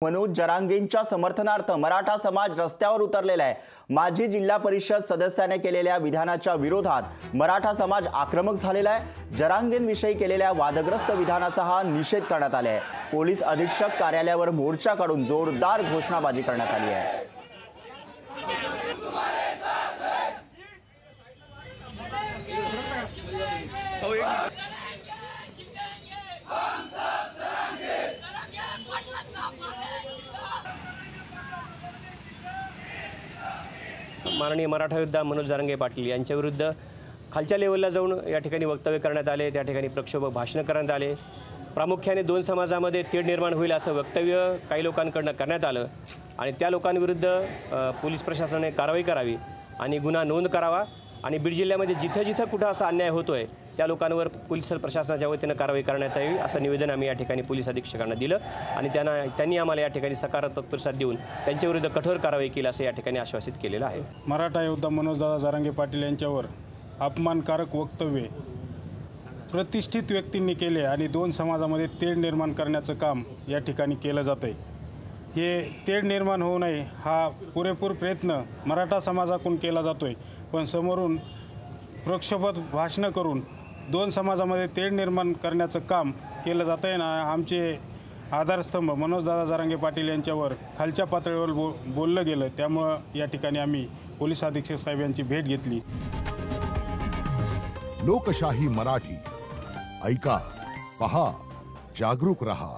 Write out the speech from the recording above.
मनोज जरांगेंच्या समर्थनार्थ मराठा समाज रस्त्यावर उतरलेला आहे। माजी जिल्हा परिषद सदस्याने केलेल्या विधानाच्या विरोधात मराठा समाज आक्रमक झालेला आहे। जरांगेंविषयी केलेल्या वादग्रस्त विधानाचा हा निषेध करण्यात आला आहे। पोलीस अधीक्षक कार्यालयावर मोर्चा काढून जोरदार घोषणाबाजी करण्यात आली आहे। माननीय मराठा योद्धा मनोज जरांगे पाटील यांच्या विरुद्ध खालच्या लेवलला जाऊन या ठिकाणी वक्तव्य करण्यात आले। त्या ठिकाणी प्रक्षोभक भाषण करण्यात आले। प्रामुख्याने दोन समाजामध्ये तेढ निर्माण होईल असं वक्तव्य काही लोकांकडून करण्यात आलं आणि त्या लोकांविरुद्ध पोलीस प्रशासनाने कारवाई करावी आणि गुन्हा नोंद करावा आणि बीड जिल्ह्यामध्ये जिथे कुठं असा अन्याय होतोय त्या लोकांवर पोलीस प्रशासनाच्या वतीनं कारवाई करण्यात यावी असं निवेदन आम्ही या ठिकाणी पोलीस अधीक्षकांना दिलं आणि त्यांनी आम्हाला या ठिकाणी सकारात्मक प्रतिसाद देऊन त्यांच्याविरुद्ध कठोर कारवाई केली असं या ठिकाणी आश्वासित केलेलं आहे। मराठा योद्धा मनोज दादा जरांगे पाटील यांच्यावर अपमानकारक वक्तव्य प्रतिष्ठित व्यक्तींनी केले आणि दोन समाजामध्ये तेढ निर्माण करण्याचं काम या ठिकाणी केलं जातंय। हे तेढ निर्माण होऊ नये हा पुरेपूर प्रयत्न मराठा समाजाकडून केला जातोय, पण समोरून प्रक्षोभक भाषणं करून दोन समाजामध्ये तेढ निर्माण करण्याचं काम केलं जातंय ना। आमचे आधारस्तंभ मनोज दादा जरांगे पाटील यांच्यावर खालच्या पातळीवर बोललं गेलं, त्यामुळं या ठिकाणी आम्ही पोलीस अधीक्षक साहेब यांची भेट घेतली। लोकशाही मराठी ऐका, पहा, जागरूक रहा।